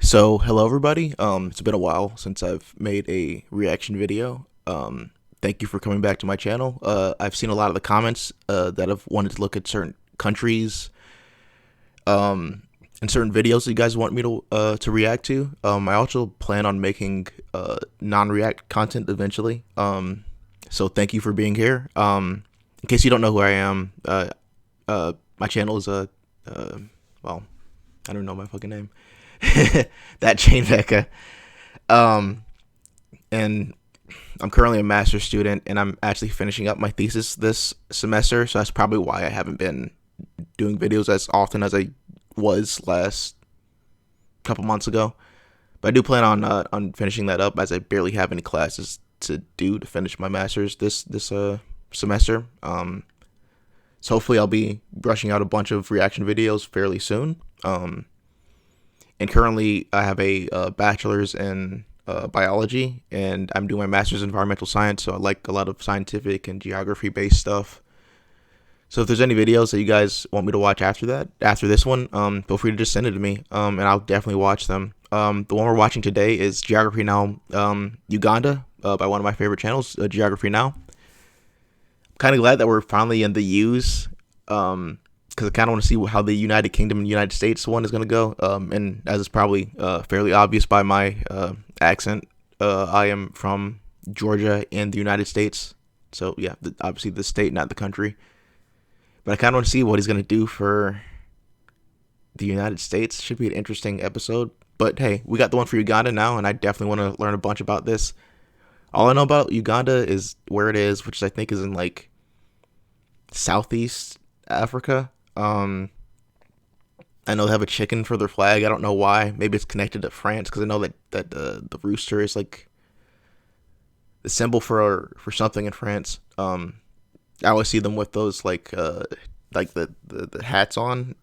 So, hello everybody. It's been a while since I've made a reaction video. Thank you for coming back to my channel. I've seen a lot of the comments that have wanted to look at certain countries and certain videos that you guys want me to react to. I also plan on making non-react content eventually. So thank you for being here. In case you don't know who I am, my channel is well, I don't know my fucking name. That Jane Becca. And I'm currently a master's student, and I'm actually finishing up my thesis this semester, so that's probably why I haven't been doing videos as often as I was last couple months ago. But I do plan on finishing that up, as I barely have any classes to do to finish my master's this semester. So hopefully I'll be brushing out a bunch of reaction videos fairly soon. And currently I have a bachelor's in biology, and I'm doing my master's in environmental science, so I like a lot of scientific and geography based stuff. So if there's any videos that you guys want me to watch after this one, feel free to just send it to me, and I'll definitely watch them. The one we're watching today is Geography Now, Uganda, by one of my favorite channels, Geography Now. I'm kind of glad that we're finally in the U's, because I kind of want to see how the United Kingdom and United States one is going to go. And as is probably fairly obvious by my accent, I am from Georgia in the United States. So yeah, obviously the state, not the country. But I kind of want to see what he's going to do for the United States. Should be an interesting episode. But hey, we got the one for Uganda now, and I definitely want to learn a bunch about this. All I know about Uganda is where it is, which I think is in like Southeast Africa. I know they have a chicken for their flag. I don't know why. Maybe it's connected to France, because I know that the rooster is like the symbol for something in France. I always see them with those like the hats on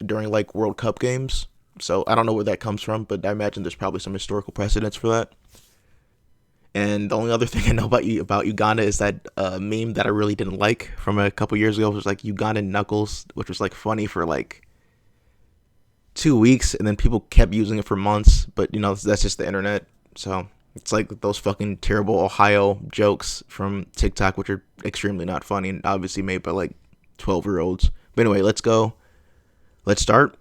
during like World Cup games. So I don't know where that comes from, but I imagine there's probably some historical precedence for that. And the only other thing I know about Uganda is that meme that I really didn't like from a couple years ago. It was like Ugandan Knuckles, which was like funny for like 2 weeks, and then people kept using it for months. But you know, that's just the internet. So it's like those fucking terrible Ohio jokes from TikTok, which are extremely not funny and obviously made by like 12-year-olds. But anyway, let's go. Let's start.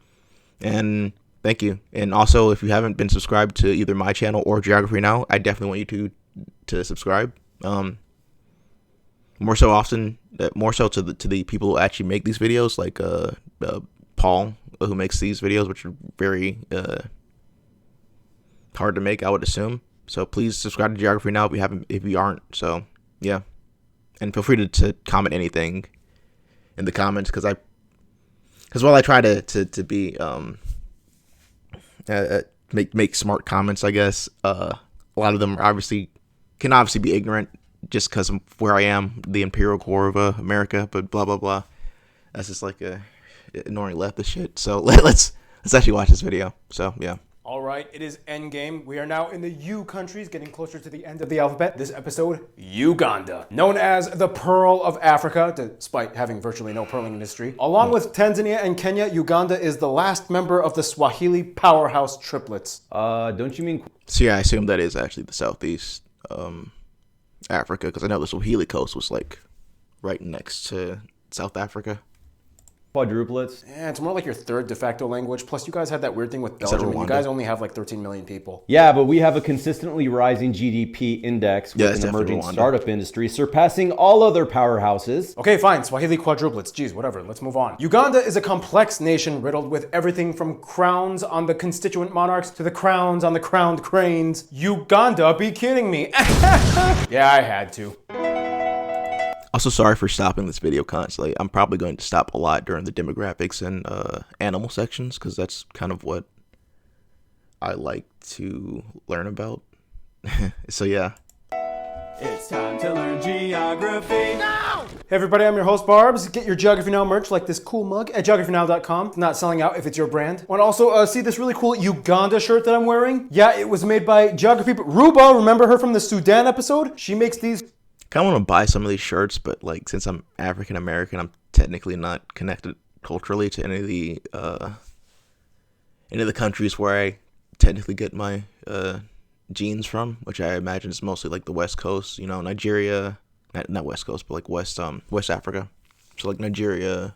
And thank you. And also, if you haven't been subscribed to either my channel or Geography Now, I definitely want you to subscribe. More so to the people who actually make these videos, like Paul, who makes these videos, which are very hard to make, I would assume. So please subscribe to Geography Now if you aren't. So yeah, and feel free to comment anything in the comments, because while I try to be make smart comments, I guess a lot of them can obviously be ignorant just because of where I am, the imperial core of America. But blah blah blah. That's just like a ignoring leftist shit. So let's actually watch this video. So yeah. All right, it is endgame. We are now in the U countries, getting closer to the end of the alphabet. This episode, Uganda. Known as the Pearl of Africa, despite having virtually no pearling industry. Along with Tanzania and Kenya, Uganda is the last member of the Swahili powerhouse triplets. Don't you mean... So yeah, I assume that is actually the Southeast Africa, because I know the Swahili coast was like right next to South Africa. Quadruplets? Yeah, it's more like your third de facto language. Plus, you guys had that weird thing with Belgium, and you guys only have like 13 million people. Yeah, but we have a consistently rising GDP index with an emerging startup industry surpassing all other powerhouses. Okay, fine. Swahili quadruplets. Jeez, whatever. Let's move on. Uganda is a complex nation riddled with everything from crowns on the constituent monarchs to the crowns on the crowned cranes. Uganda, be kidding me. Yeah, I had to. Also, sorry for stopping this video constantly. I'm probably going to stop a lot during the demographics and animal sections, because that's kind of what I like to learn about. So yeah. It's time to learn geography now! Hey everybody, I'm your host Barbs. Get your Geography Now merch like this cool mug at geographynow.com. It's not selling out if it's your brand. Want to also see this really cool Uganda shirt that I'm wearing? Yeah, it was made by Geography Ruba. Remember her from the Sudan episode? She makes these... Kind of want to buy some of these shirts, but like since I'm African American, I'm technically not connected culturally to any of the countries where I technically get my genes from, which I imagine is mostly like the West Coast, Nigeria, not West Coast, but like West Africa. So like Nigeria,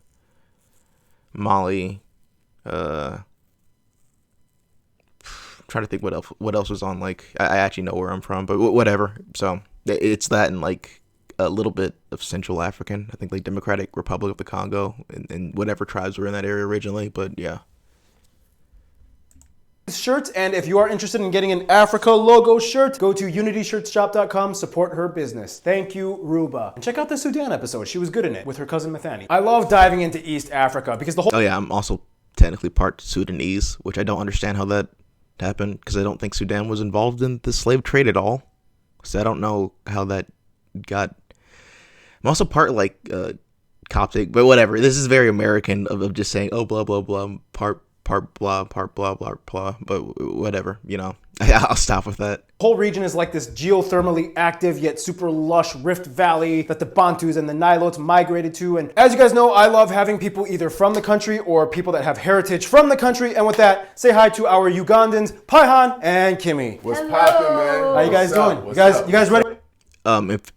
Mali, trying to think what else was on, like, I actually know where I'm from, but whatever. So it's that, and like a little bit of Central African, I think, like Democratic Republic of the Congo, and whatever tribes were in that area originally. But yeah, shirts, and if you are interested in getting an Africa logo shirt, go to unityshirtshop.com, support her business. Thank you, Ruba. And check out the Sudan episode. She was good in it with her cousin Mathani. I love diving into East Africa because the whole... Oh yeah, I'm also technically part Sudanese, which I don't understand how that happened, because I don't think Sudan was involved in the slave trade at all. So I don't know how that got... I'm also part like Coptic, but whatever. This is very American of just saying, oh, blah, blah, blah, part blah, blah, blah, but whatever, I'll stop with that. The whole region is like this geothermally active yet super lush rift valley that the Bantus and the Nilotes migrated to. And as you guys know, I love having people either from the country or people that have heritage from the country. And with that, say hi to our Ugandans, Paihan and Kimmy. What's poppin', man? How you guys doing? You guys ready?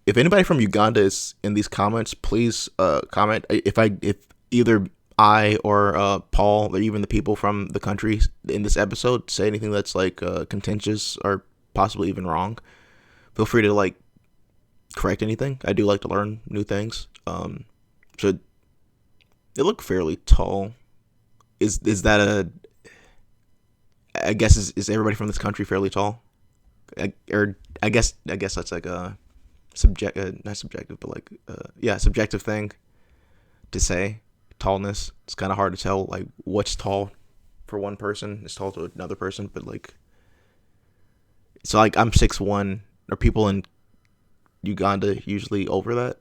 If anybody from Uganda is in these comments, please comment. If either I or Paul, or even the people from the country in this episode, say anything that's like contentious or possibly even wrong, feel free to like correct anything. I do like to learn new things. So they look fairly tall. Is that I guess is everybody from this country fairly tall? I guess that's like a not subjective, but like subjective thing to say. Tallness, it's kind of hard to tell like what's tall for one person is tall to another person, but like, so like I'm 6'1". Are people in Uganda usually over that?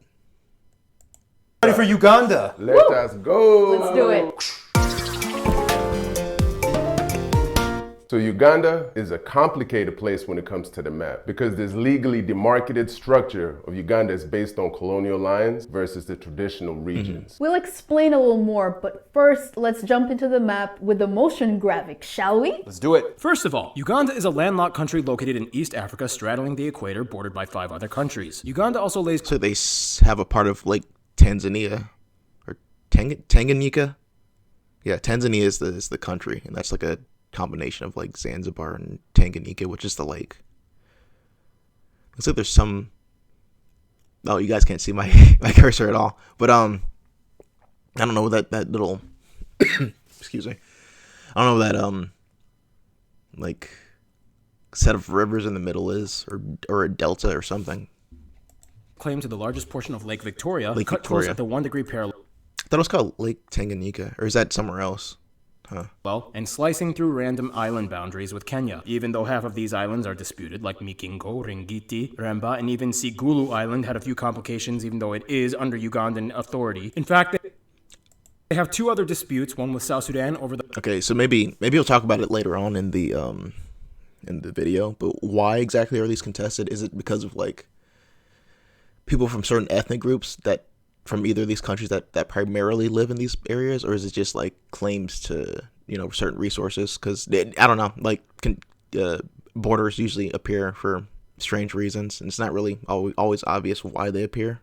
Ready for Uganda? Let us go. Let's do it. So Uganda is a complicated place when it comes to the map, because this legally demarcated structure of Uganda is based on colonial lines versus the traditional regions. We'll explain a little more, but first, let's jump into the map with the motion graphic, shall we? Let's do it. First of all, Uganda is a landlocked country located in East Africa, straddling the equator, bordered by 5 other countries. Uganda also lays... So they have a part of like Tanzania, or Tanganyika? Yeah, Tanzania is the country, and that's like a combination of like Zanzibar and Tanganyika, which is the lake. Looks like there's some... Oh, you guys can't see my cursor at all, but I don't know that little excuse me, I don't know that like set of rivers in the middle is, or a delta or something. Claim to the largest portion of Lake Victoria, Lake cut Victoria. close at the 1 degree parallel. I thought it was called Lake Tanganyika, or is that somewhere else? Huh. Well, and slicing through random island boundaries with Kenya, even though half of these islands are disputed, like Mikingo, Ringiti, Remba, and even Sigulu Island had a few complications, even though it is under Ugandan authority. In fact, they have 2 other disputes, one with South Sudan over the... Okay, so maybe we'll talk about it later on in the video, but why exactly are these contested? Is it because of like people from certain ethnic groups that from either of these countries that primarily live in these areas, or is it just like claims to, certain resources? Because I don't know, like borders usually appear for strange reasons, and it's not really always obvious why they appear.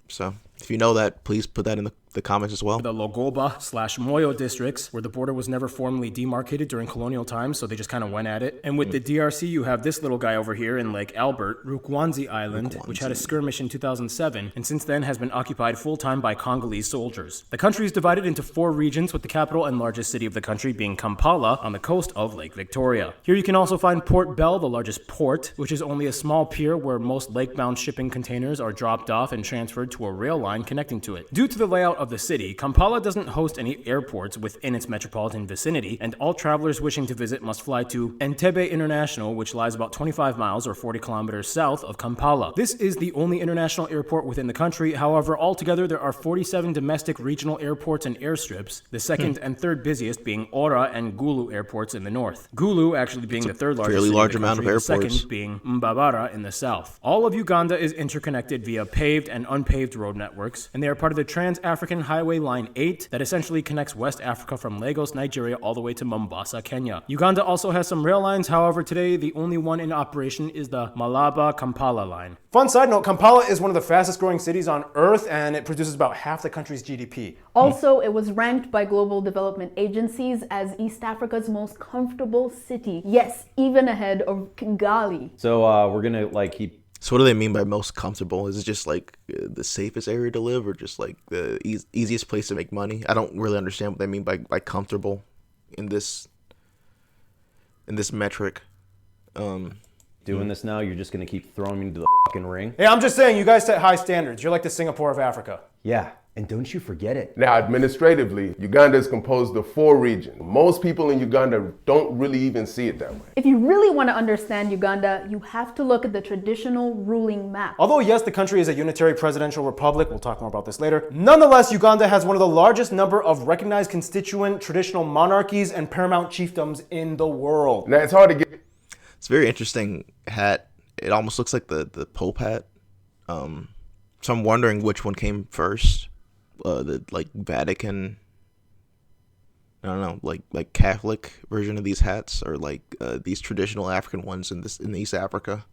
So if you know that, please put that in the comments as well. The Logoba/Moyo districts, where the border was never formally demarcated during colonial times, so they just kind of went at it. And with the DRC, you have this little guy over here in Lake Albert, Rukwanzi Island, which had a skirmish in 2007, and since then has been occupied full-time by Congolese soldiers. The country is divided into 4 regions, with the capital and largest city of the country being Kampala on the coast of Lake Victoria. Here you can also find Port Bell, the largest port, which is only a small pier where most lake-bound shipping containers are dropped off and transferred to a rail line connecting to it. Due to the layout of the city, Kampala doesn't host any airports within its metropolitan vicinity, and all travelers wishing to visit must fly to Entebbe International, which lies about 25 miles or 40 kilometers south of Kampala. This is the only international airport within the country. However, altogether there are 47 domestic regional airports and airstrips, the second and third busiest being Ora and Gulu airports in the north. Gulu actually being the third largest fairly city large in the amount of country, airports. the second being Mbabara in the south. All of Uganda is interconnected via paved and unpaved road networks, and they are part of the Trans-African African Highway Line 8 that essentially connects West Africa from Lagos, Nigeria, all the way to Mombasa, Kenya. Uganda also has some rail lines. However, today the only one in operation is the Malaba-Kampala line. Fun side note, Kampala is one of the fastest growing cities on earth, and it produces about half the country's GDP. Also, it was ranked by global development agencies as East Africa's most comfortable city. Yes, even ahead of Kigali. So we're gonna keep. So what do they mean by most comfortable? Is it just like the safest area to live, or just like the easiest place to make money? I don't really understand what they mean by comfortable in this metric. Doing this now, you're just gonna keep throwing me into the fucking ring. Hey, I'm just saying, you guys set high standards. You're like the Singapore of Africa. Yeah, and don't you forget it. Now, administratively, Uganda is composed of 4 regions. Most people in Uganda don't really even see it that way. If you really want to understand Uganda, you have to look at the traditional ruling map. Although, yes, the country is a unitary presidential republic, we'll talk more about this later, nonetheless, Uganda has one of the largest number of recognized constituent traditional monarchies and paramount chiefdoms in the world. Now, it's hard to get... It's a very interesting hat. It almost looks like the Pope hat. So I'm wondering which one came first. The Vatican, I don't know, like Catholic version of these hats, or these traditional African ones in East Africa.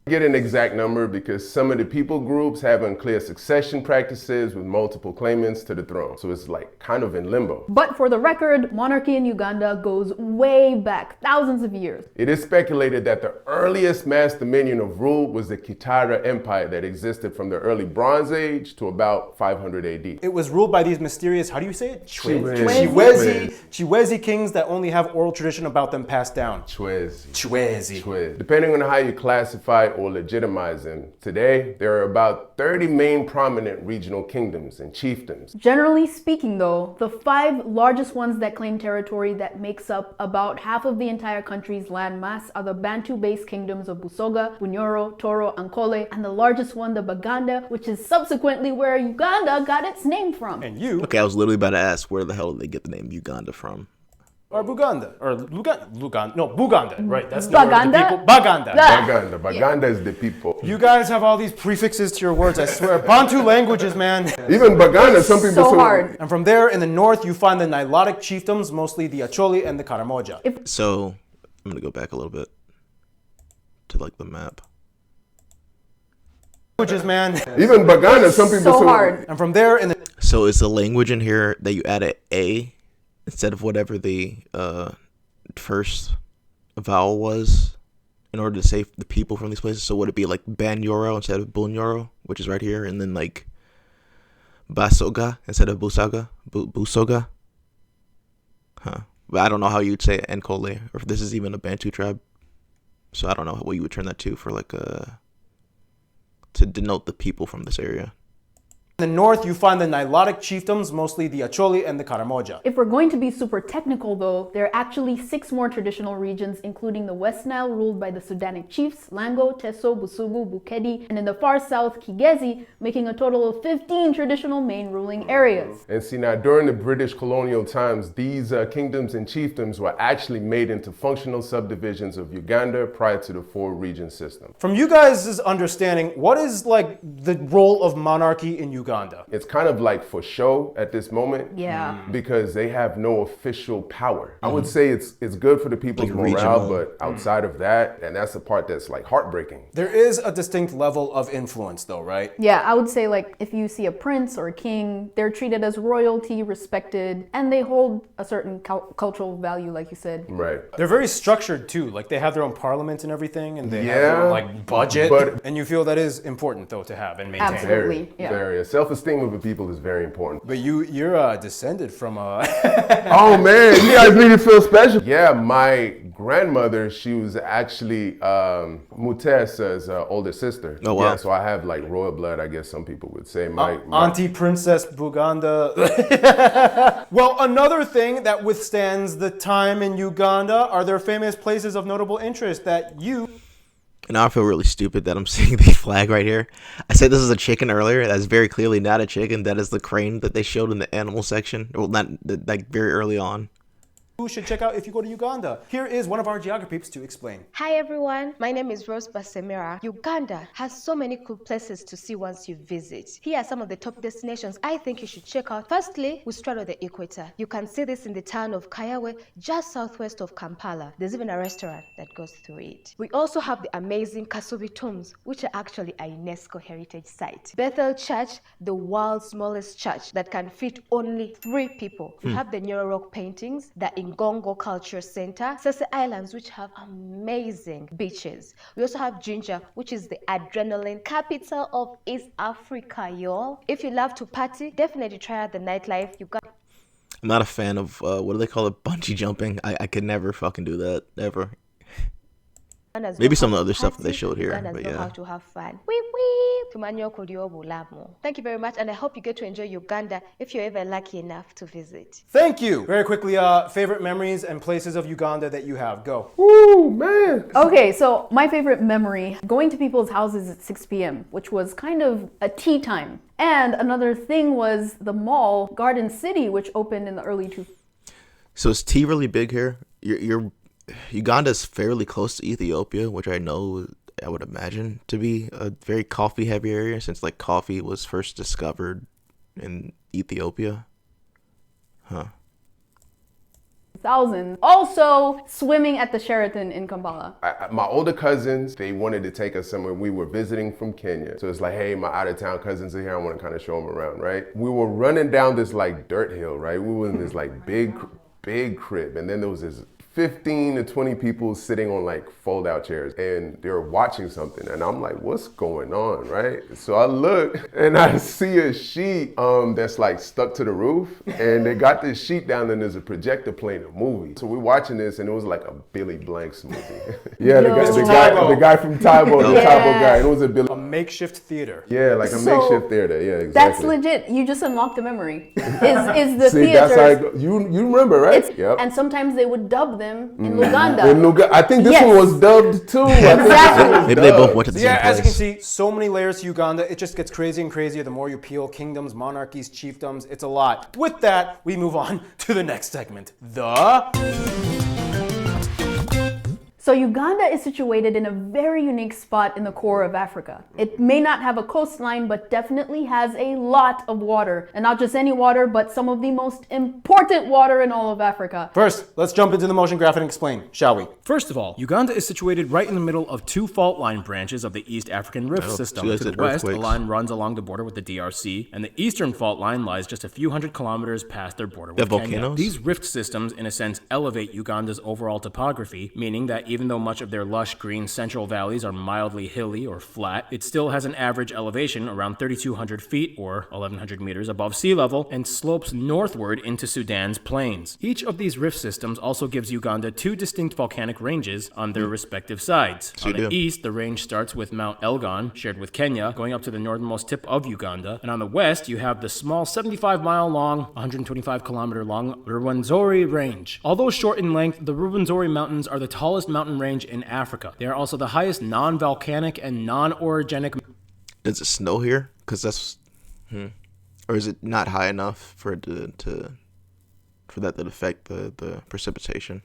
Get an exact number because some of the people groups have unclear succession practices with multiple claimants to the throne. So it's kind of in limbo. But for the record, monarchy in Uganda goes way back, thousands of years. It is speculated that the earliest mass dominion of rule was the Kitara Empire that existed from the early Bronze Age to about 500 AD. It was ruled by these mysterious, how do you say it? Chiwezi kings that only have oral tradition about them passed down. Chiwezi. Depending on how you classify or legitimize them. Today, there are about 30 main prominent regional kingdoms and chiefdoms. Generally speaking though, the 5 largest ones that claim territory that makes up about half of the entire country's landmass are the Bantu-based kingdoms of Busoga, Bunyoro, Toro, Ankole, and the largest one, the Baganda, which is subsequently where Uganda got its name from. And you... Okay, I was literally about to ask, where the hell did they get the name Uganda from? Or Buganda, or Luganda, no, Buganda, right? That's the Baganda? word of the people. Baganda. Baganda is the people. You guys have all these prefixes to your words, I swear. Bantu languages, man. Even Baganda, some people so hard. And from there, in the north, you find the Nilotic chiefdoms, mostly the Acholi and the Karamoja. So, I'm gonna go back a little bit to the map. Languages, man. Even Baganda, some people so hard. And from there, in the... So is the language in here that you add an A instead of whatever the first vowel was in order to save the people from these places? So would it be Banyoro instead of Bunyoro, which is right here, and then Basoga instead of Busaga? Busoga? Huh. But I don't know how you'd say it, Nkole, or if this is even a Bantu tribe. So I don't know what you would turn that to for to denote the people from this area. In the north, you find the Nilotic chiefdoms, mostly the Acholi and the Karamoja. If we're going to be super technical though, there are actually 6 more traditional regions, including the West Nile ruled by the Sudanic chiefs, Lango, Teso, Busubu, Bukedi, and in the far south, Kigezi, making a total of 15 traditional main ruling areas. And see, now during the British colonial times, these kingdoms and chiefdoms were actually made into functional subdivisions of Uganda prior to the 4-region system. From you guys' understanding, what is the role of monarchy in Uganda? It's kind of for show at this moment. Yeah. Because they have no official power. I would say it's good for the people's morale, but outside of that, and that's the part that's heartbreaking. There is a distinct level of influence though, right? Yeah, I would say if you see a prince or a king, they're treated as royalty, respected, and they hold a certain cultural value, like you said. Right. They're very structured too. They have their own parliament and everything, and they have their own budget. And you feel that is important though to have and maintain. Absolutely. Very. Self-esteem of the people is very important. But you're descended from a... Oh man, you guys need to feel special. Yeah, my grandmother, she was actually Mutesa's older sister. Oh wow. Yeah, so I have royal blood, I guess some people would say. My Auntie Princess Buganda. Well, another thing that withstands the time in Uganda are their famous places of notable interest that you... And now I feel really stupid that I'm seeing the flag right here. I said this is a chicken earlier. That's very clearly not a chicken. That is the crane that they showed in the animal section. Well, not very early on. you should check out if you go to Uganda. Here is one of our geography peeps to explain. Hi everyone, my name is Rose Basemera. Uganda has so many cool places to see once you visit. Here are some of the top destinations I think you should check out. Firstly, we straddle the equator. You can see this in the town of Kayawe, just southwest of Kampala. There's even a restaurant that goes through it. We also have the amazing Kasubi tombs, which are actually a UNESCO heritage site. Bethel Church, the world's smallest church that can fit only 3 people. We have the Nyoro Rock paintings, the Ngongo Culture Center, Sese Islands, which have amazing beaches. We also have Jinja, which is the adrenaline capital of East Africa, y'all. If you love to party, definitely try out the nightlife. I'm not a fan of, what do they call it? Bungee jumping. I could never fucking do that, ever. Maybe some of the other stuff that they showed here, but yeah. How to have fun. Thank you very much, and I hope you get to enjoy Uganda if you're ever lucky enough to visit. Thank you. Very quickly, favorite memories and places of Uganda that you have. Go. Woo, man. Okay, so my favorite memory, going to people's houses at 6 p.m., which was kind of a tea time. And another thing was the mall, Garden City, which opened in the early 2000s. So is tea really big here? Uganda is fairly close to Ethiopia, which I would imagine to be a very coffee heavy area, since like coffee was first discovered in Ethiopia. Also, swimming at the Sheraton in Kampala. My older cousins, they wanted to take us somewhere. We were visiting from Kenya. So it's like, hey, my out of town cousins are here. I want to kind of show them around, right? We were running down this like dirt hill, right? We were in this like big crib. And then there was this 15 to 20 people sitting on like fold out chairs, and they were watching something, and I'm like, what's going on, right? So I look and I see a sheet that's like stuck to the roof, and they got this sheet down and there's a projector playing a movie. So we're watching this and it was like a Billy Blanks movie. Yeah, the guy from Taibo, the Taibo guy. It was a makeshift theater. Yeah, like a makeshift theater. Yeah, exactly. That's legit. You just unlocked a memory. Is the See, theater? That's how you remember, right? Yep. And sometimes they would dub them in Uganda. I think this one was dubbed too. Exactly. Maybe they both went to the same place. As you can see, so many layers to Uganda. It just gets crazier and crazier the more you peel. Kingdoms, monarchies, chiefdoms. It's a lot. With that, we move on to the next segment. So Uganda is situated in a very unique spot in the core of Africa. It may not have a coastline, but definitely has a lot of water. And not just any water, but some of the most important water in all of Africa. First, let's jump into the motion graph and explain, shall we? First of all, Uganda is situated right in the middle of 2 fault line branches of the East African Rift System. To the west, the line runs along the border with the DRC, and the eastern fault line lies just a few hundred kilometers past their border with Kenya. Volcanoes? These rift systems, in a sense, elevate Uganda's overall topography, meaning that even though much of their lush green central valleys are mildly hilly or flat, it still has an average elevation around 3,200 feet or 1,100 meters above sea level and slopes northward into Sudan's plains. Each of these rift systems also gives Uganda 2 distinct volcanic ranges on their respective sides. On the east, the range starts with Mount Elgon, shared with Kenya, going up to the northernmost tip of Uganda, and on the west, you have the small 75-mile-long, 125-kilometer-long Rwenzori Range. Although short in length, the Rwenzori Mountains are the tallest mountain range in Africa. They are also the highest non-volcanic and non-orogenic. Does it snow here? Because that's, or is it not high enough for it for that to affect the precipitation?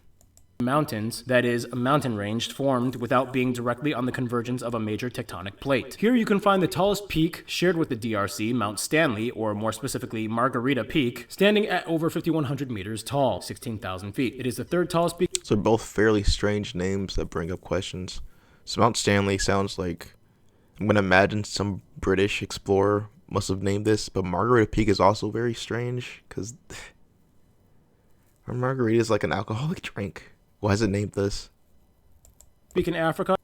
Mountains, that is, a mountain range formed without being directly on the convergence of a major tectonic plate. Here you can find the tallest peak shared with the DRC, Mount Stanley, or more specifically Margarita Peak, standing at over 5,100 meters tall, 16,000 feet. It is the 3rd tallest peak. So both fairly strange names that bring up questions. So Mount Stanley sounds like, I'm going to imagine some British explorer must have named this, but Margarita Peak is also very strange, because margarita is like an alcoholic drink. Why is it named this? Peak in Africa.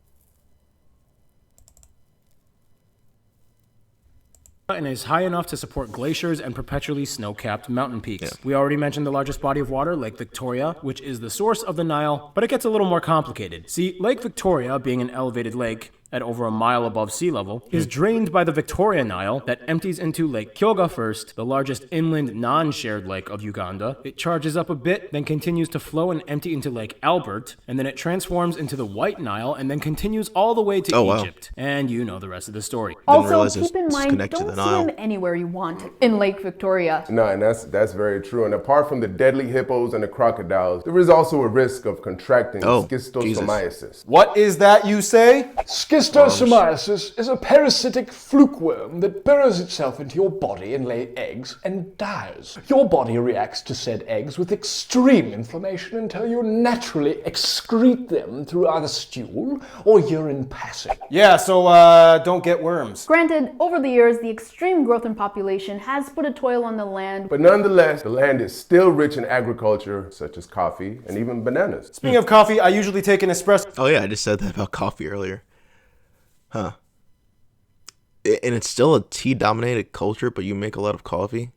And is high enough to support glaciers and perpetually snow-capped mountain peaks. Yeah. We already mentioned the largest body of water, Lake Victoria, which is the source of the Nile, but it gets a little more complicated. See, Lake Victoria, being an elevated lake, at over a mile above sea level, is drained by the Victoria Nile that empties into Lake Kyoga first, the largest inland non-shared lake of Uganda. It charges up a bit, then continues to flow and empty into Lake Albert, and then it transforms into the White Nile and then continues all the way to Egypt. And you know the rest of the story. Also, keep in mind, don't swim anywhere you want in Lake Victoria. No, and that's very true. And apart from the deadly hippos and the crocodiles, there is also a risk of contracting schistosomiasis. What is that you say? Schistosomiasis is a parasitic fluke worm that burrows itself into your body and lays eggs and dies. Your body reacts to said eggs with extreme inflammation until you naturally excrete them through either stool or urine passage. Yeah, so don't get worms. Granted, over the years, the extreme growth in population has put a toll on the land. But nonetheless, the land is still rich in agriculture, such as coffee and even bananas. Speaking of coffee, I usually take an espresso. Oh yeah, I just said that about coffee earlier. Huh. And it's still a tea-dominated culture, but you make a lot of coffee?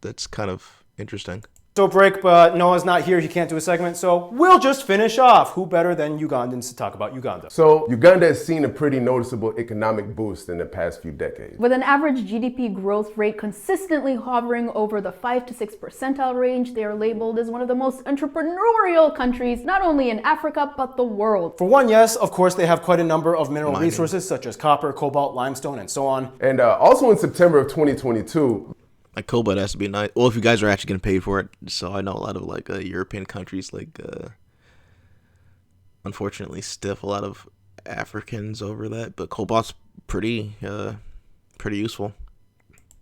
That's kind of interesting. So break, but Noah's not here. He can't do a segment, so we'll just finish off. Who better than Ugandans to talk about Uganda? So Uganda has seen a pretty noticeable economic boost in the past few decades. With an average GDP growth rate consistently hovering over the 5 to 6 percentile range, they are labeled as one of the most entrepreneurial countries, not only in Africa, but the world. For one, yes, of course, they have quite a number of mineral resources, such as copper, cobalt, limestone, and so on. And also in September of 2022, like cobalt has to be nice. Well, if you guys are actually getting paid for it. So I know a lot of European countries unfortunately stiff a lot of Africans over that. But cobalt's pretty useful.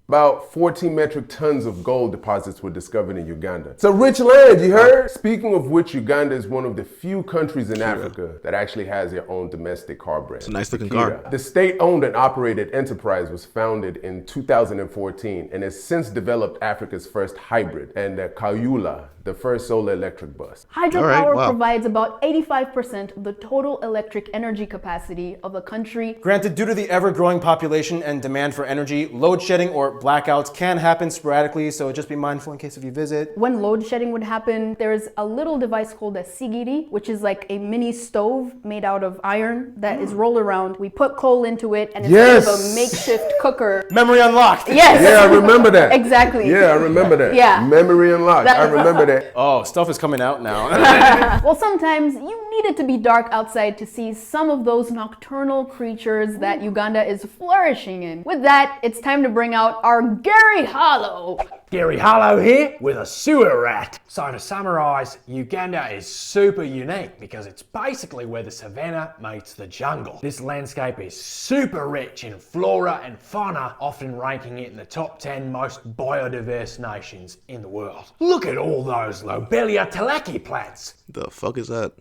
About 14 metric tons of gold deposits were discovered in Uganda. It's a rich land, you heard? Speaking of which, Uganda is one of the few countries in Africa that actually has their own domestic car brand. It's a nice looking car. The state-owned and operated enterprise was founded in 2014 and has since developed Africa's first hybrid and the Kayula, the first solar electric bus. Hydropower provides about 85% of the total electric energy capacity of the country. Granted, due to the ever-growing population and demand for energy, load shedding or blackouts can happen sporadically, so just be mindful in case if you visit. When load shedding would happen, there's a little device called a sigiri, which is like a mini stove made out of iron that is rolled around. We put coal into it, and it's kind of a makeshift cooker. Memory unlocked. Yes. Yeah, I remember that. Exactly. Yeah, I remember that. Yeah. Memory unlocked. I remember that. Oh, stuff is coming out now. Well, sometimes you need it to be dark outside to see some of those nocturnal creatures that Uganda is flourishing in. With that, it's time to bring out our Gary Hollow. Gary Hollow here with a sewer rat. So to summarize, Uganda is super unique because it's basically where the savannah meets the jungle. This landscape is super rich in flora and fauna, often ranking it in the top 10 most biodiverse nations in the world. Look at all those Lobelia talaki plants. The fuck is that?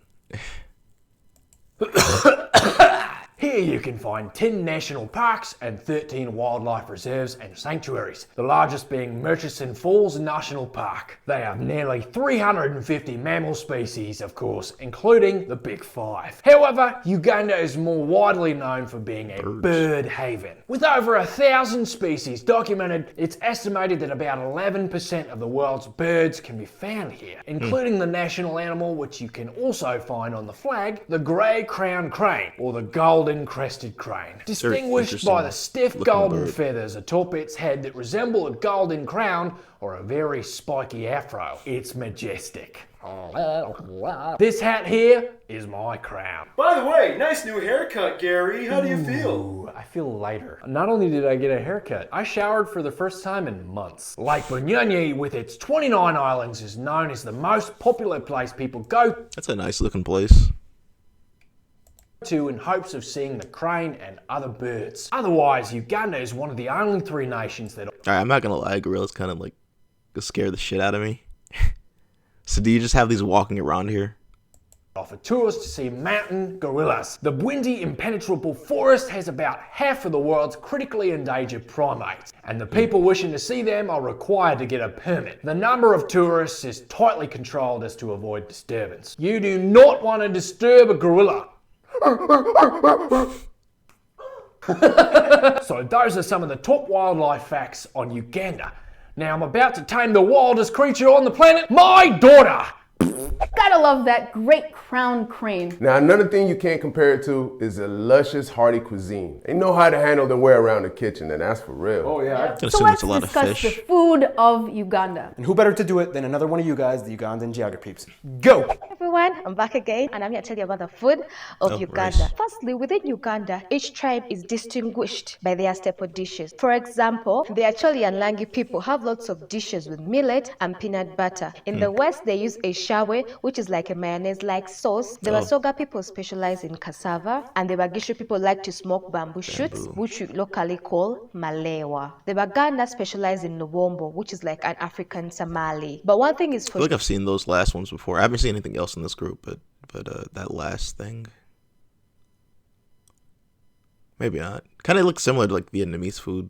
Here you can find 10 national parks and 13 wildlife reserves and sanctuaries, the largest being Murchison Falls National Park. They have nearly 350 mammal species, of course, including the Big Five. However, Uganda is more widely known for being a bird haven. With over 1,000 species documented, it's estimated that about 11% of the world's birds can be found here, including the national animal, which you can also find on the flag, the grey-crowned crane, or the golden-crested crane. Distinguished by the stiff golden feathers atop its head that resemble a golden crown or a very spiky afro. It's majestic. This hat here is my crown. By the way, nice new haircut, Gary. How do you feel? I feel lighter. Not only did I get a haircut, I showered for the first time in months. Lake Bunyonyi, with its 29 islands, is known as the most popular place people go That's a nice looking place. to in hopes of seeing the crane and other birds. Otherwise, Uganda is one of the only 3 nations that Alright, I'm not gonna lie, gorillas kind of scare the shit out of me. So do you just have these walking around here? offer tourists to see mountain gorillas. The windy, impenetrable forest has about half of the world's critically endangered primates, and the people wishing to see them are required to get a permit. The number of tourists is tightly controlled as to avoid disturbance. You do not want to disturb a gorilla. So those are some of the top wildlife facts on Uganda. Now I'm about to tame the wildest creature on the planet, my daughter! Gotta love that great crowned crane. Now, another thing you can't compare it to is a luscious, hearty cuisine. They know how to handle their way around the kitchen, and that's for real. Oh, yeah. So let's discuss the food of Uganda. And who better to do it than another one of you guys, the Ugandan geography peeps. Go! Hey everyone, I'm back again, and I'm here to tell you about the food of Uganda. Rice. Firstly, within Uganda, each tribe is distinguished by their staple dishes. For example, the Acholi and Langi people have lots of dishes with millet and peanut butter. In the West, they use a shawe, which is like a mayonnaise-like sauce. The Basoga people specialize in cassava, and the Bagishu people like to smoke bamboo shoots, which we locally call malewa. The Baganda specialize in Luwombo, which is like an African tamale. But one thing is for I feel like I've seen those last ones before. I haven't seen anything else in this group, but that last thing, maybe not. Kind of looks similar to like Vietnamese food.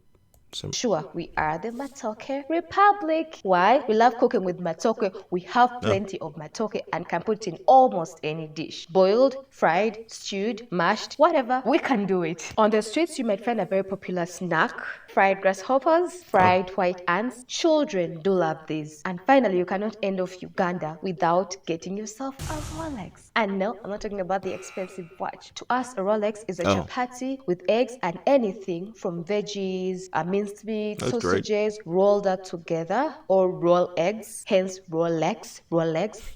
Sure, we are the matoke republic. Why? We love cooking with matoke. We have plenty of matoke and can put it in almost any dish. Boiled, fried, stewed, mashed, whatever, we can do it. On the streets, you might find a very popular snack. Fried grasshoppers, fried white ants. Children do love these. And finally, you cannot end off Uganda without getting yourself a Rolex. And no, I'm not talking about the expensive watch. To us, a Rolex is a chapati with eggs and anything from veggies, minced meat, sausages, rolled up together, or roll eggs, hence Rolex.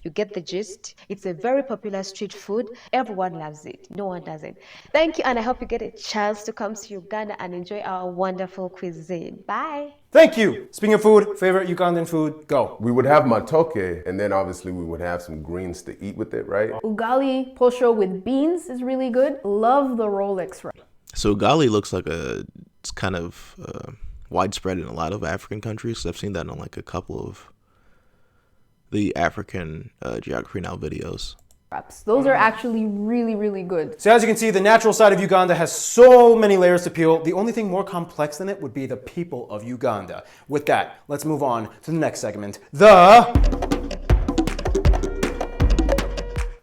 You get the gist. It's a very popular street food. Everyone loves it. No one doesn't. Thank you, and I hope you get a chance to come to Uganda and enjoy our wonderful cuisine. Bye. Thank you. Speaking of food, favorite Ugandan food, go. We would have matoke, and then obviously we would have some greens to eat with it, right? Ugali posho with beans is really good. Love the Rolex rice. So ugali looks like it's kind of widespread in a lot of African countries. I've seen that on like a couple of the African Geography Now videos. Those are actually really, really good. So as you can see, the natural side of Uganda has so many layers to peel. The only thing more complex than it would be the people of Uganda. With that, let's move on to the next segment,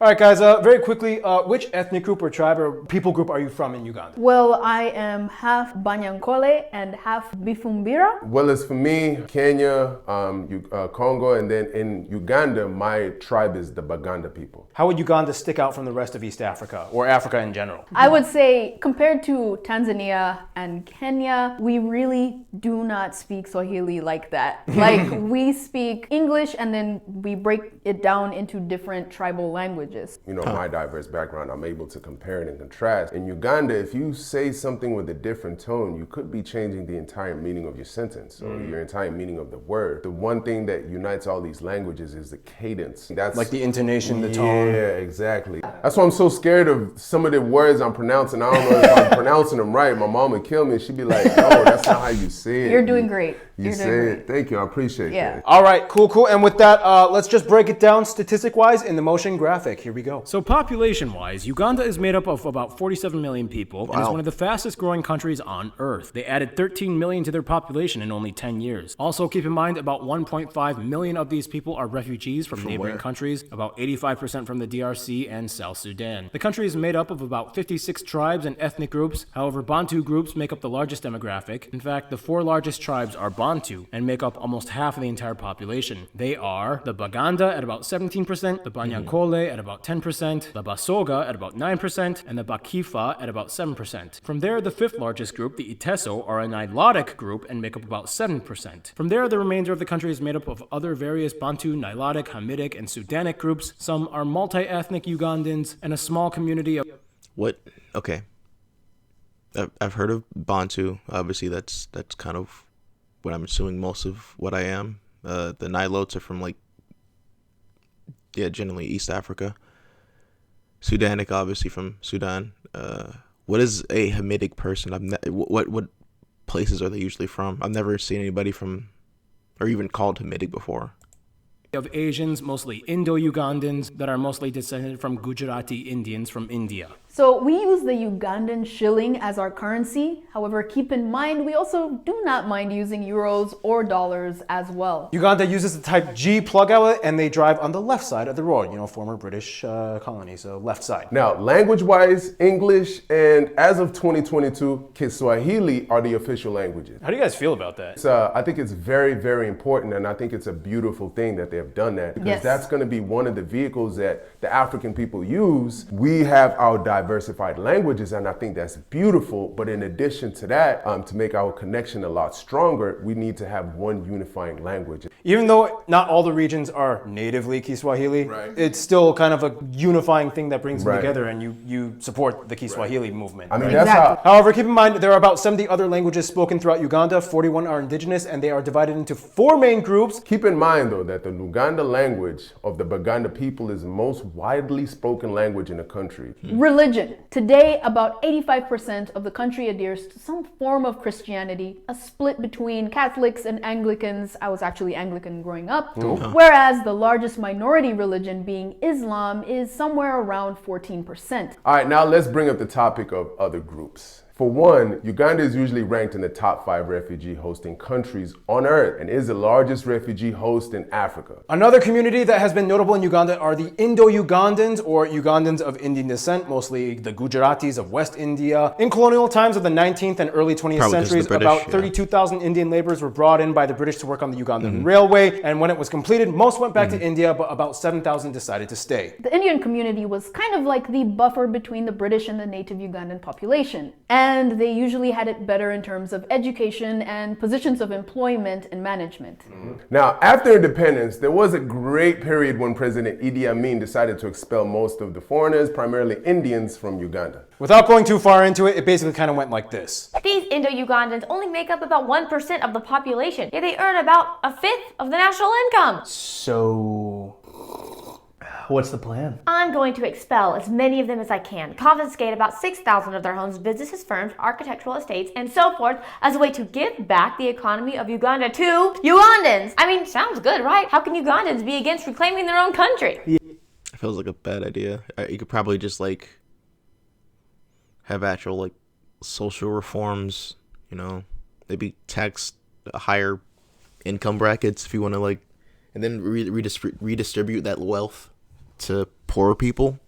All right, guys, very quickly, which ethnic group or tribe or people group are you from in Uganda? Well, I am half Banyankole and half Bifumbira. Well, it's for me, Kenya, Congo, and then in Uganda, my tribe is the Baganda people. How would Uganda stick out from the rest of East Africa, or Africa in general? I would say, compared to Tanzania and Kenya, we really do not speak Swahili like that. Like, we speak English and then we break it down into different tribal languages. You know, my diverse background, I'm able to compare and contrast. In Uganda, if you say something with a different tone, you could be changing the entire meaning of your sentence, or your entire meaning of the word. The one thing that unites all these languages is the cadence. That's like the intonation, the tone. Yeah, exactly. That's why I'm so scared of some of the words I'm pronouncing. I don't know if I'm pronouncing them right. My mom would kill me. She'd be like, "No, that's not how you say it." You're doing great. You say it. Thank you. I appreciate that. All right, cool. And with that, let's just break it down statistic-wise in the motion graphic. Here we go. So population-wise, Uganda is made up of about 47 million people and is one of the fastest growing countries on Earth. They added 13 million to their population in only 10 years. Also, keep in mind about 1.5 million of these people are refugees from neighboring countries, about 85% from the DRC and South Sudan. The country is made up of about 56 tribes and ethnic groups. However, Bantu groups make up the largest demographic. In fact, the 4 largest tribes are Bantu and make up almost half of the entire population. They are the Baganda at about 17%, the Banyankole at about 10%, the Basoga at about 9%, and the Bakifa at about 7%. From there, the 5th largest group, the Iteso, are a Nilotic group and make up about 7%. From there, the remainder of the country is made up of other various Bantu, Nilotic, Hamitic, and Sudanic groups. Some are multi-ethnic Ugandans, and a small community of... What? Okay. I've heard of Bantu. Obviously, that's kind of what I'm assuming most of what I am. The Nilotes are from generally East Africa. Sudanic, obviously from Sudan. What is a Hamitic person? What places are they usually from? I've never seen anybody from, or even called Hamitic before. Of Asians, mostly Indo-Ugandans, that are mostly descended from Gujarati Indians from India. So we use the Ugandan shilling as our currency. However, keep in mind, we also do not mind using euros or dollars as well. Uganda uses the type G plug outlet and they drive on the left side of the road, former British colony, so left side. Now, language-wise, English and as of 2022, Kiswahili are the official languages. How do you guys feel about that? I think it's very, very important, and I think it's a beautiful thing that they have done that, because Yes. that's going to be one of the vehicles that the African people use. We have our diversified languages, and I think that's beautiful. But in addition to that, to make our connection a lot stronger, we need to have one unifying language. Even though not all the regions are natively Kiswahili, Right. it's still kind of a unifying thing that brings them Right. together, and you support the Kiswahili movement. I mean, right? that's Exactly. how. However, keep in mind there are about 70 other languages spoken throughout Uganda. 41 are indigenous, and they are divided into 4 main groups. Keep in mind, though, that the Luganda language of the Baganda people is the most widely spoken language in the country. Religion. Today, about 85% of the country adheres to some form of Christianity, a split between Catholics and Anglicans. I was actually Anglican growing up. Whereas the largest minority religion, being Islam, is somewhere around 14%. All right, now let's bring up the topic of other groups. For one, Uganda is usually ranked in the top 5 refugee hosting countries on earth and is the largest refugee host in Africa. Another community that has been notable in Uganda are the Indo-Ugandans, or Ugandans of Indian descent, mostly the Gujaratis of West India. In colonial times of the 19th and early 20th Probably 'cause of the centuries, British, about yeah. 32,000 Indian laborers were brought in by the British to work on the Ugandan railway, and when it was completed, most went back to India, but about 7,000 decided to stay. The Indian community was kind of like the buffer between the British and the native Ugandan population. And they usually had it better in terms of education and positions of employment and management. Now, after independence, there was a great period when President Idi Amin decided to expel most of the foreigners, primarily Indians, from Uganda. Without going too far into it, it basically kind of went like this. These Indo-Ugandans only make up about 1% of the population, yet they earn about a fifth of the national income. So, what's the plan? I'm going to expel as many of them as I can, confiscate about 6,000 of their homes, businesses, firms, architectural estates, and so forth, as a way to give back the economy of Uganda to Ugandans. I mean, sounds good, right? How can Ugandans be against reclaiming their own country? It feels like a bad idea. You could probably just like have actual like social reforms, you know, maybe tax higher income brackets if you want to like, and then redistribute that wealth to poorer people.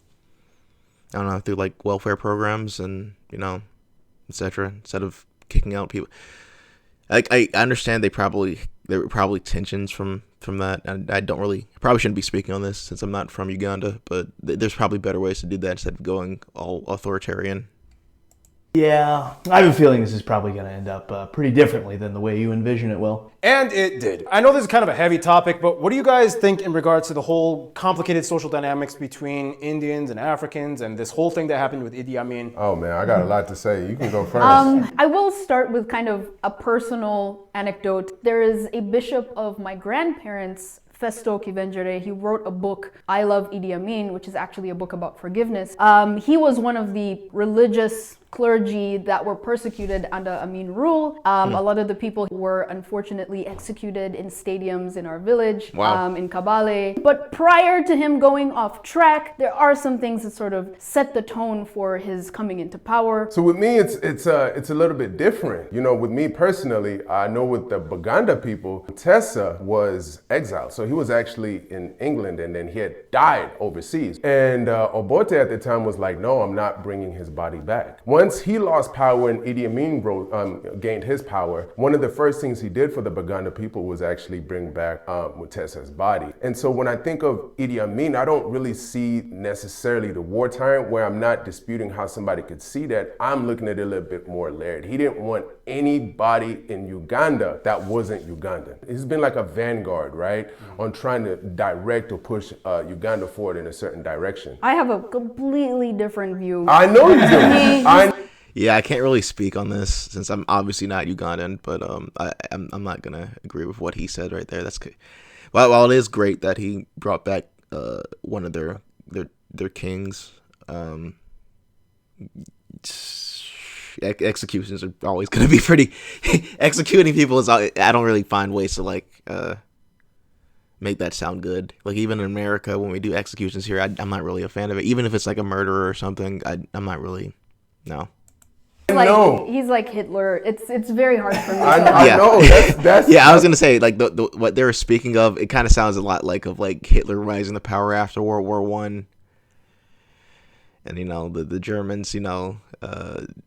I don't know, through like welfare programs and, you know, etc. Instead of kicking out people. Like I understand there were probably tensions from that, and I probably shouldn't be speaking on this since I'm not from Uganda, but there's probably better ways to do that instead of going all authoritarian. Yeah, I have a feeling this is probably going to end up pretty differently than the way you envision it will. And it did. I know this is kind of a heavy topic, but what do you guys think in regards to the whole complicated social dynamics between Indians and Africans and this whole thing that happened with Idi Amin? Oh man, I got a lot to say. You can go first. I will start with kind of a personal anecdote. There is a bishop of my grandparents, Festo Kivenjere. He wrote a book, I Love Idi Amin, which is actually a book about forgiveness. He was one of the religious clergy that were persecuted under Amin rule. A lot of the people were unfortunately executed in stadiums in our village, in Kabale. But prior to him going off track, there are some things that sort of set the tone for his coming into power. So with me, it's a little bit different. You know, with me personally, I know with the Baganda people, Tessa was exiled. So he was actually in England and then he had died overseas. And Obote at the time was like, no, I'm not bringing his body back. Once he lost power and Idi Amin gained his power, one of the first things he did for the Baganda people was actually bring back Mutesa's body. And so when I think of Idi Amin, I don't really see necessarily the wartime, where I'm not disputing how somebody could see that. I'm looking at it a little bit more layered. He didn't want anybody in Uganda that wasn't Ugandan. He's been like a vanguard, right, on trying to direct or push Uganda forward in a certain direction. I have a completely different view. I know you do. Yeah, I can't really speak on this since I'm obviously not Ugandan, but I'm not gonna agree with what he said right there. That's good. While it is great that he brought back one of their kings, executions are always gonna be pretty. Executing people is, I don't really find ways to like make that sound good. Like even in America when we do executions here, I'm not really a fan of it. Even if it's like a murderer or something, I'm not really. No. He's like Hitler. It's very hard for me. I know. That's yeah. I was gonna say like the what they were speaking of. It kind of sounds a lot like Hitler rising to power after World War I, and you know the Germans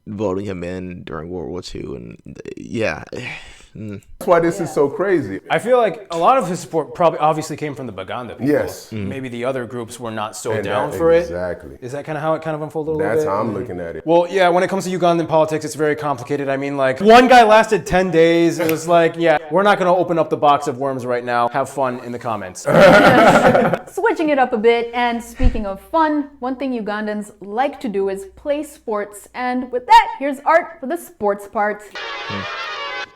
voting him in during World War II, and yeah, That's why this is so crazy. I feel like a lot of his support probably obviously came from the Baganda people. Yes. Maybe the other groups were not so down for it. Exactly. Is that kind of how it kind of unfolded a little bit? That's how I'm looking at it. Well, yeah, when it comes to Ugandan politics, it's very complicated. I mean, like, one guy lasted 10 days. It was like, yeah, we're not going to open up the box of worms right now. Have fun in the comments. Switching it up a bit, and speaking of fun, one thing Ugandans like to do is play sports. And with that, here's Art for the sports part.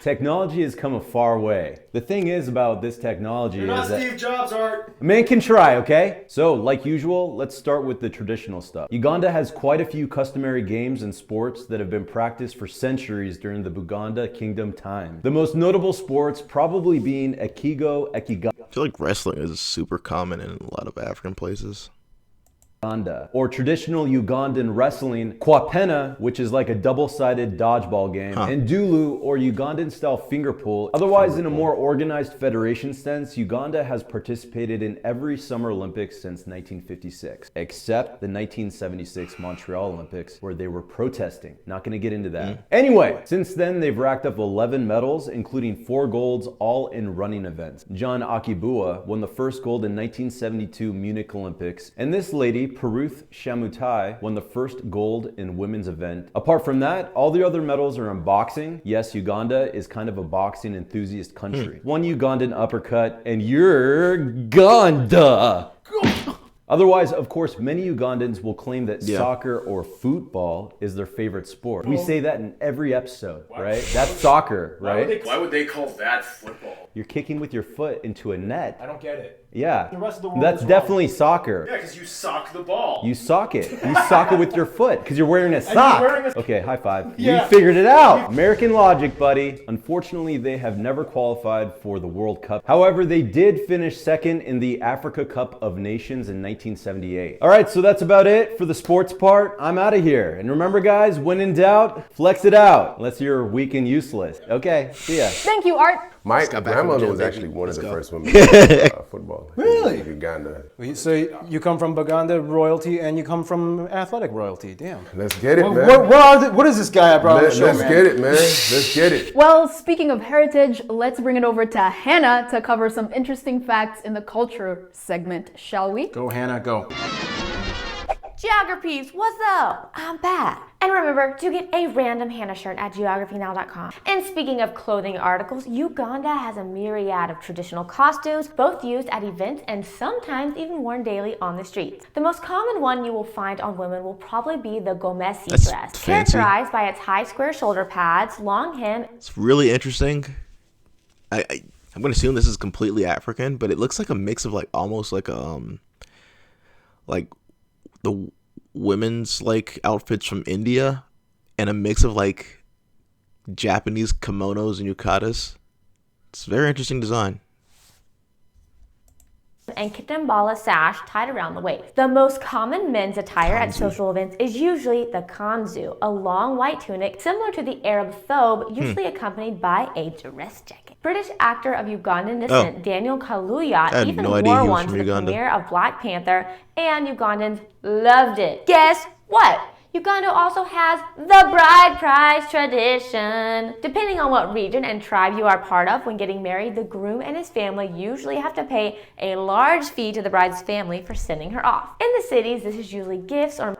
Technology has come a far way. The thing is about this technology You're not is that Steve Jobs, Art. a man can try, okay? So, like usual, let's start with the traditional stuff. Uganda has quite a few customary games and sports that have been practiced for centuries during the Buganda Kingdom time. The most notable sports probably being Ekigo, Ekiga. I feel like wrestling is super common in a lot of African places. Or traditional Ugandan wrestling, Kwapena, which is like a double-sided dodgeball game, and Dulu, or Ugandan-style finger pull. Otherwise, in a more organized federation sense, Uganda has participated in every Summer Olympics since 1956, except the 1976 Montreal Olympics, where they were protesting. Not gonna get into that. Anyway, since then, they've racked up 11 medals, including 4 golds, all in running events. John Akibua won the first gold in 1972 Munich Olympics, and this lady, Peruth Shamutai, won the first gold in women's event. Apart from that, all the other medals are in boxing. Yes, Uganda is kind of a boxing enthusiast country. One Ugandan uppercut, and you're Uganda. Otherwise, of course, many Ugandans will claim that soccer or football is their favorite sport. We say that in every episode, right? That's soccer, right? Why would they call that football? You're kicking with your foot into a net. I don't get it. Yeah, The rest of the world that's is definitely soccer. Yeah, because you sock the ball. You sock it. You sock it with your foot because you're wearing a sock. Okay, high five. Yeah. You figured it out. American logic, buddy. Unfortunately, they have never qualified for the World Cup. However, they did finish second in the Africa Cup of Nations in 1978. All right, so that's about it for the sports part. I'm out of here. And remember, guys, when in doubt, flex it out. Unless you're weak and useless. Okay, see ya. Thank you, Art. My grandmother was actually one of the first women to play football. Really? In Uganda. So you come from Baganda royalty and you come from athletic royalty. Damn. Let's get it, man. What is this guy I brought on the show, Let's get it, man. Let's get it. Well, speaking of heritage, let's bring it over to Hannah to cover some interesting facts in the culture segment, shall we? Go, Hannah, go. Geographies, what's up? I'm back. And remember to get a random Hannah shirt at geographynow.com. And speaking of clothing articles, Uganda has a myriad of traditional costumes, both used at events and sometimes even worn daily on the streets. The most common one you will find on women will probably be the gomesi dress, fancy. characterized by its high square shoulder pads, long hem. It's really interesting. I'm gonna assume this is completely African, but it looks like a mix of like almost like like the women's like outfits from India and a mix of like Japanese kimonos and yukatas. It's a very interesting design. And kitambala sash tied around the waist. The most common men's attire at social events is usually the kanzu, a long white tunic similar to the Arab thobe, usually accompanied by a dress jacket. British actor of Ugandan descent Daniel Kaluuya even wore one to the premiere of Black Panther, and Ugandans loved it. Guess what? Uganda also has the bride price tradition. Depending on what region and tribe you are part of, when getting married, the groom and his family usually have to pay a large fee to the bride's family for sending her off. In the cities, this is usually gifts or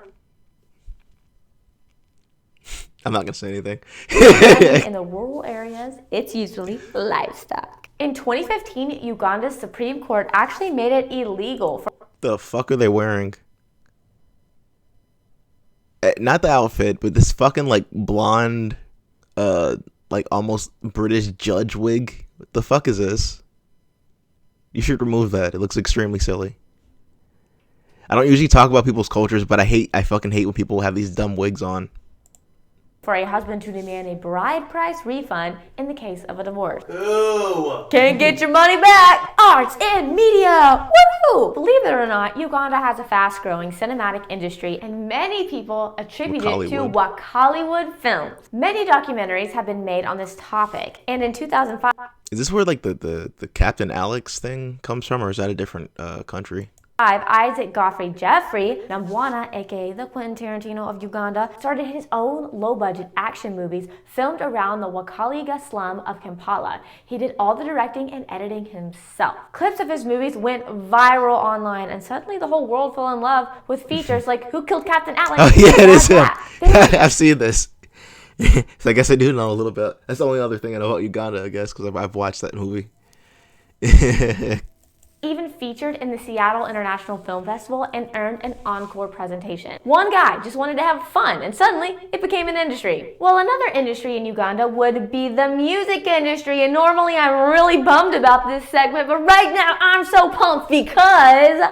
I'm not gonna say anything. in the rural areas, it's usually livestock. In 2015, Uganda's Supreme Court actually made it illegal for The fuck are they wearing? Not the outfit, but this fucking like blonde, like almost British judge wig. What the fuck is this? You should remove that. It looks extremely silly. I don't usually talk about people's cultures, but I fucking hate when people have these dumb wigs on. For a husband to demand a bride price refund in the case of a divorce. Ew. Can't get your money back! Arts and media! Woohoo! Believe it or not, Uganda has a fast-growing cinematic industry, and many people attribute it to Wakaliwood films. Many documentaries have been made on this topic, and in 2005... Is this where like the Captain Alex thing comes from, or is that a different country? Isaac Godfrey Jeffrey Nambwana, aka the Quentin Tarantino of Uganda, started his own low-budget action movies filmed around the Wakaliga slum of Kampala. He did all the directing and editing himself. Clips of his movies went viral online, and suddenly the whole world fell in love with features like Who Killed Captain Atlas? Oh yeah, it is him. I've seen this. So I guess I do know a little bit. That's the only other thing I know about Uganda, I guess, because I've watched that movie. Even featured in the Seattle International Film Festival and earned an encore presentation. One guy just wanted to have fun, and suddenly it became an industry. Well, another industry in Uganda would be the music industry, and normally I'm really bummed about this segment, but right now I'm so pumped because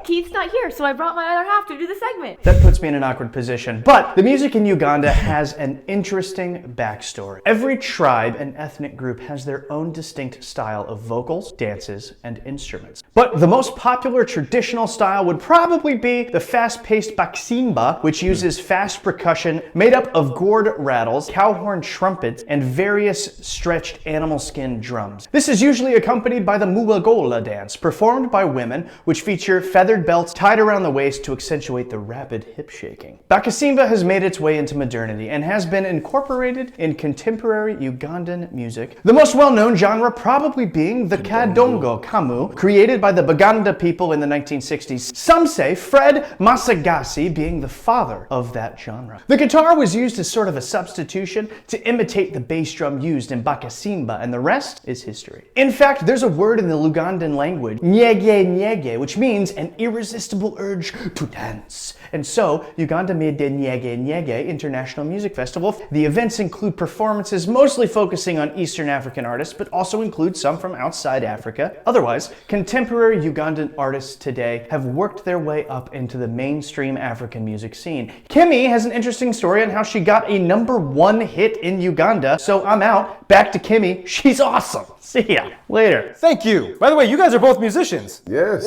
Keith's not here, so I brought my other half to do the segment. That puts me in an awkward position. But the music in Uganda has an interesting backstory. Every tribe and ethnic group has their own distinct style of vocals, dances, and instruments. But the most popular traditional style would probably be the fast-paced baksimba, which uses fast percussion made up of gourd rattles, cow horn trumpets, and various stretched animal skin drums. This is usually accompanied by the muwagola dance, performed by women, which feature feathered belts tied around the waist to accentuate the rapid hip shaking. Bakasimba has made its way into modernity and has been incorporated in contemporary Ugandan music, the most well-known genre probably being the Kadongo Kamu, created by the Baganda people in the 1960s. Some say Fred Masagasi being the father of that genre. The guitar was used as sort of a substitution to imitate the bass drum used in Bakasimba, and the rest is history. In fact, there's a word in the Lugandan language, nyege nyege, which means an irresistible urge to dance. And so, Uganda made the Nyege Nyege International Music Festival. The events include performances mostly focusing on Eastern African artists, but also include some from outside Africa. Otherwise, contemporary Ugandan artists today have worked their way up into the mainstream African music scene. Kimmy has an interesting story on how she got a #1 hit in Uganda, so I'm out. Back to Kimmy. She's awesome. See ya later. Thank you. By the way, you guys are both musicians. Yes.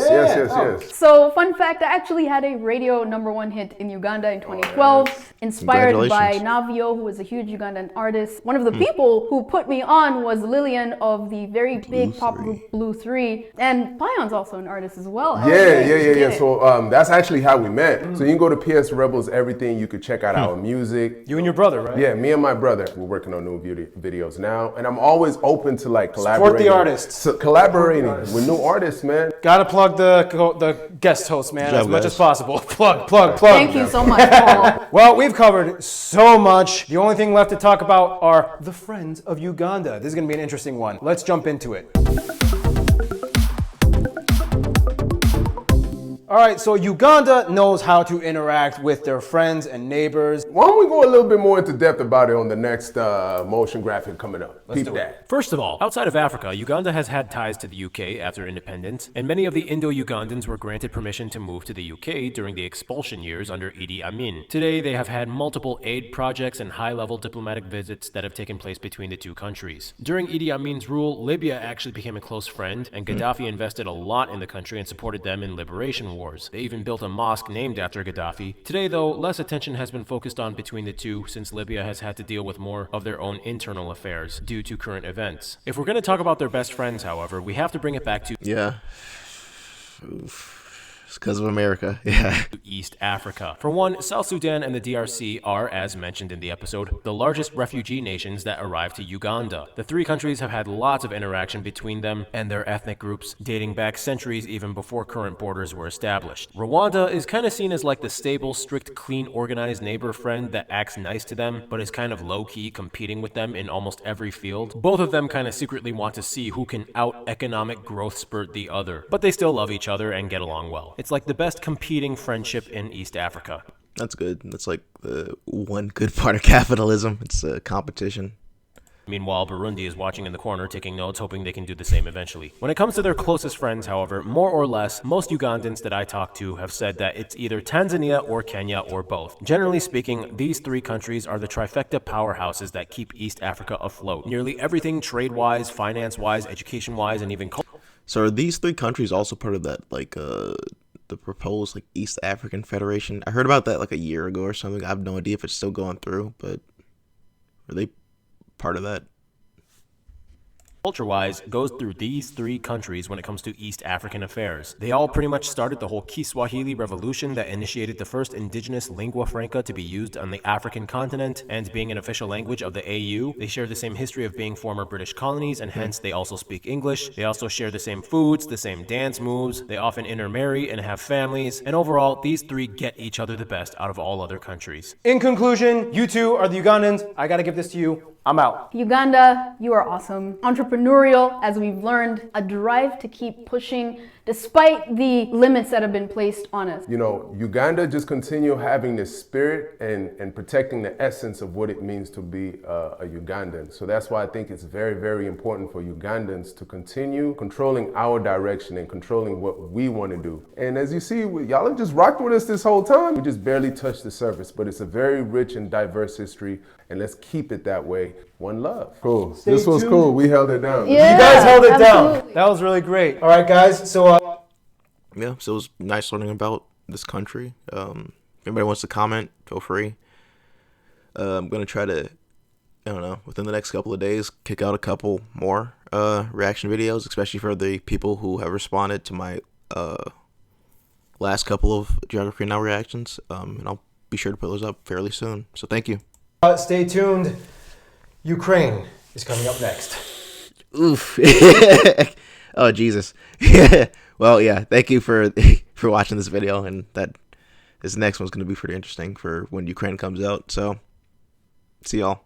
So, fun fact, I actually had a radio #1 hit in Uganda in 2012, inspired by Navio, who was a huge Ugandan artist. One of the people who put me on was Lillian of the very big pop group Blue 3, and Pion's also an artist as well. Yeah. So that's actually how we met. So you can go to PS Rebels Everything. You could check out our music. You and your brother, right? Yeah, me and my brother. We're working on new videos now, and I'm always open to like collaborating. Support the artists. So collaborating with new artists, man. Gotta plug the guest host, man, as much as possible. Plug. Thank you so much, Paul. Well, we've covered so much. The only thing left to talk about are the Friends of Uganda. This is gonna be an interesting one. Let's jump into it. All right, so Uganda knows how to interact with their friends and neighbors. Why don't we go a little bit more into depth about it on the next motion graphic coming up? Let's do that. First of all, outside of Africa, Uganda has had ties to the UK after independence, and many of the Indo-Ugandans were granted permission to move to the UK during the expulsion years under Idi Amin. Today, they have had multiple aid projects and high-level diplomatic visits that have taken place between the two countries. During Idi Amin's rule, Libya actually became a close friend, and Gaddafi invested a lot in the country and supported them in liberation wars. They even built a mosque named after Gaddafi. Today, though, less attention has been focused on between the two since Libya has had to deal with more of their own internal affairs due to current events. If we're going to talk about their best friends, however, we have to bring it back to It's because of America. Yeah. East Africa. For one, South Sudan and the DRC are, as mentioned in the episode, the largest refugee nations that arrived to Uganda. The three countries have had lots of interaction between them and their ethnic groups, dating back centuries even before current borders were established. Rwanda is kind of seen as like the stable, strict, clean, organized neighbor friend that acts nice to them, but is kind of low-key competing with them in almost every field. Both of them kind of secretly want to see who can out-economic growth spurt the other, but they still love each other and get along well. It's like the best competing friendship in East Africa. That's good. That's like the one good part of capitalism. It's a competition. Meanwhile, Burundi is watching in the corner, taking notes, hoping they can do the same eventually. When it comes to their closest friends, however, more or less, most Ugandans that I talk to have said that it's either Tanzania or Kenya or both. Generally speaking, these three countries are the trifecta powerhouses that keep East Africa afloat. Nearly everything trade-wise, finance-wise, education-wise, and even culture. So are these three countries also part of that, like, the proposed, like, East African Federation? I heard about that, like, a year ago or something. I have no idea if it's still going through, but are they part of that? Culture-wise, goes through these three countries when it comes to East African affairs. They all pretty much started the whole Kiswahili revolution that initiated the first indigenous lingua franca to be used on the African continent, and being an official language of the AU, they share the same history of being former British colonies, and hence they also speak English. They also share the same foods, the same dance moves, they often intermarry and have families, and overall, these three get each other the best out of all other countries. In conclusion, you two are the Ugandans. I gotta give this to you. I'm out. Uganda, you are awesome. Entrepreneurial, as we've learned, a drive to keep pushing despite the limits that have been placed on us. You know, Uganda just continue having this spirit and protecting the essence of what it means to be a Ugandan. So that's why I think it's very, very important for Ugandans to continue controlling our direction and controlling what we want to do. And as you see, y'all have just rocked with us this whole time. We just barely touched the surface, but it's a very rich and diverse history, and let's keep it that way. One love. Cool. This was cool. We held it down. Yeah, you guys held it absolutely. down. That was really great. All right, guys. So, Yeah, so it was nice learning about this country. If anybody wants to comment, feel free. I'm going to try to, I don't know, within the next couple of days, kick out a couple more reaction videos, especially for the people who have responded to my last couple of Geography Now reactions. And I'll be sure to put those up fairly soon. So thank you. stay tuned. Ukraine is coming up next. Oof. Oh, Jesus. Well, yeah, thank you for watching this video, and this next one's going to be pretty interesting for when Ukraine comes out. So, see y'all.